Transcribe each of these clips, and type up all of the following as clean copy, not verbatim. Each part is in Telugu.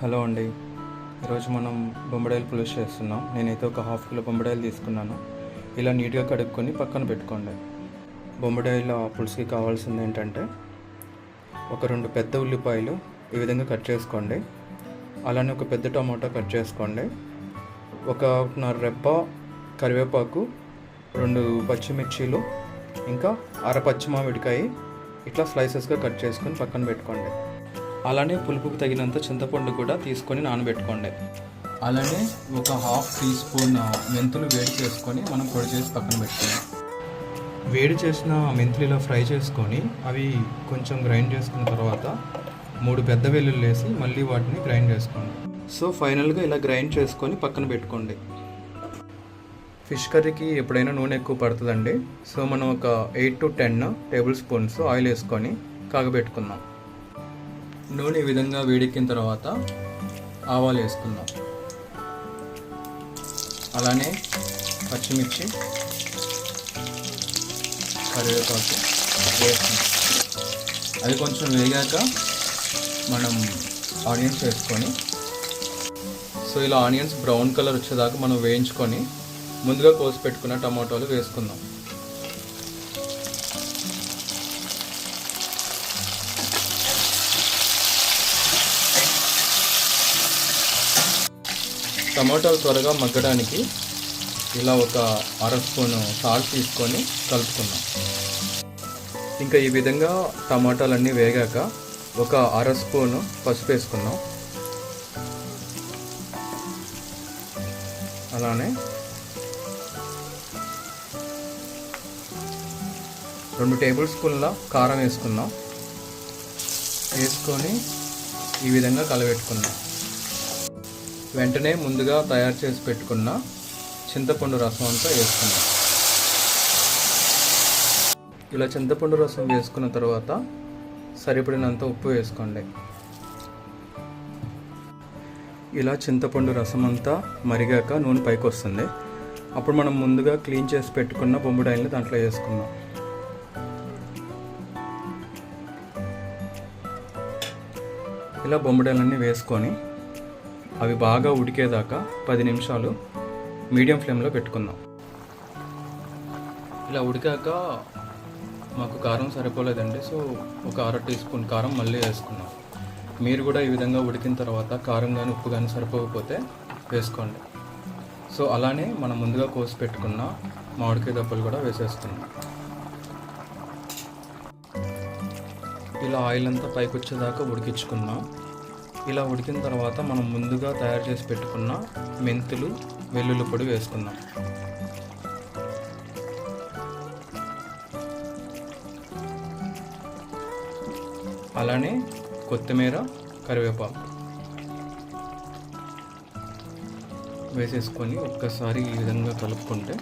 హలో అండి. ఈరోజు మనం బొంబడాయిలు పులుసు చేస్తున్నాం. నేనైతే ఒక హాఫ్ కిలో బొంబడాయిలు తీసుకున్నాను. ఇలా నీట్గా కడుక్కొని పక్కన పెట్టుకోండి. బొంబడాయిల పులుసుకి కావాల్సింది ఏంటంటే ఒక 2 పెద్ద ఉల్లిపాయలు ఈ విధంగా కట్ చేసుకోండి. అలానే ఒక పెద్ద టమాటా కట్ చేసుకోండి. ఒకన్నర రెబ్బ కరివేపాకు, 2 పచ్చిమిర్చీలు, ఇంకా పచ్చి మామిడికాయ ఇట్లా స్లైసెస్గా కట్ చేసుకొని పక్కన పెట్టుకోండి. అలానే పులుపుకు తగినంత చింతపండు కూడా తీసుకొని నానబెట్టుకోండి. అలానే ఒక హాఫ్ టీ స్పూన్ మెంతులు వేడి చేసుకొని మనం పొడి చేసి పక్కన పెట్టుకోండి. వేడి చేసిన మెంతులు ఇలా ఫ్రై చేసుకొని అవి కొంచెం గ్రైండ్ చేసుకున్న తర్వాత 3 పెద్ద వెల్లుల్లి వేసి మళ్ళీ వాటిని గ్రైండ్ చేసుకోండి. సో ఫైనల్గా ఇలా గ్రైండ్ చేసుకొని పక్కన పెట్టుకోండి. ఫిష్ కర్రీకి ఎప్పుడైనా నూనె ఎక్కువ పడుతుందండి. సో మనం ఒక 8 to 10 టేబుల్ స్పూన్స్ ఆయిల్ వేసుకొని కాగబెట్టుకుందాం. నూనె ఈ విధంగా వేడెక్కిన తర్వాత ఆవాలు వేసుకుందాం. అలానే పచ్చిమిర్చి, కరివేపాకు వేసుకుందాం. అది కొంచెం వేగాక మనం ఆనియన్స్ వేసుకొని, సో ఇలా ఆనియన్స్ బ్రౌన్ కలర్ వచ్చేదాకా మనం వేయించుకొని ముందుగా కోసి పెట్టుకున్న టమాటాలు వేసుకుందాం. టమాటాలు త్వరగా మగ్గడానికి ఇలా ఒక 1/2 స్పూను సాల్ట్ తీసుకొని కలుపుకుందాం. ఇంకా ఈ విధంగా టమాటాలన్నీ వేగాక ఒక 1/2 స్పూను పసుపు వేసుకుందాం. అలానే 2 టేబుల్ స్పూన్ల కారం వేసుకుందాం. వేసుకొని ఈ విధంగా కలబెట్టుకుందాం. వెంటనే ముందుగా తయారు చేసి పెట్టుకున్న చింతపండు రసం అంతా వేసుకుందాం. ఇలా చింతపండు రసం వేసుకున్న తర్వాత సరిపడినంత ఉప్పు వేసుకోండి. ఇలా చింతపండు రసం అంతా మరిగాక నూనె పైకి వస్తుంది. అప్పుడు మనం ముందుగా క్లీన్ చేసి పెట్టుకున్న బొంబడాయిల్ని దాంట్లో వేసుకుందాం. ఇలా బొంబడాయిలన్నీ వేసుకొని అవి బాగా ఉడికేదాకా 10 నిమిషాలు మీడియం ఫ్లేమ్లో పెట్టుకుందాం. ఇలా ఉడికాక మాకు కారం సరిపోలేదండి, సో ఒక 1/2 టీ స్పూన్ కారం మళ్ళీ వేసుకున్నాం. మీరు కూడా ఈ విధంగా ఉడికిన తర్వాత కారం కానీ ఉప్పు కానీ సరిపోకపోతే వేసుకోండి. సో అలానే మనం ముందుగా కోసి పెట్టుకున్న మామిడికాయ దప్పలు కూడా వేసేస్తున్నాం. ఇలా ఆయిల్ అంతా పైకి వచ్చేదాకా ఉడికించుకున్నాం. ఇలా ఉడికిన తర్వాత మనం ముందుగా తయారు చేసి పెట్టుకున్న మెంతులు, వెల్లుల్లి పొడి వేసుకుందాం. అలానే కొత్తిమీర, కరివేపాకు వేసేసుకొని ఒక్కసారి ఈ విధంగా కలుపుకుంటే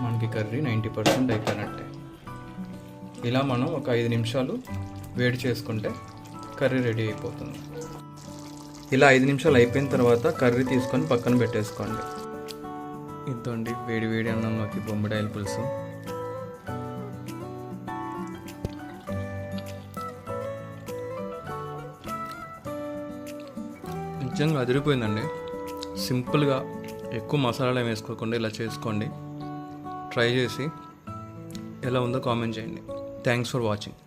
మనకి కర్రీ 90% అయిపోయినట్టే. ఇలా మనం ఒక 5 నిమిషాలు వేడి చేసుకుంటే కర్రీ రెడీ అయిపోతుంది. ఇలా 5 నిమిషాలు అయిపోయిన తర్వాత కర్రీ తీసుకొని పక్కన పెట్టేసుకోండి. ఇంతండి వేడి వేడి అన్నంలోకి బొంబడాయిల పులుసు. నిజంగా అదిరిపోయిందండి. సింపుల్గా ఎక్కువ మసాలాలు వేసుకోకుండా ఇలా చేసుకోండి. ట్రై చేసి ఎలా ఉందో కామెంట్ చేయండి. Thanks for watching.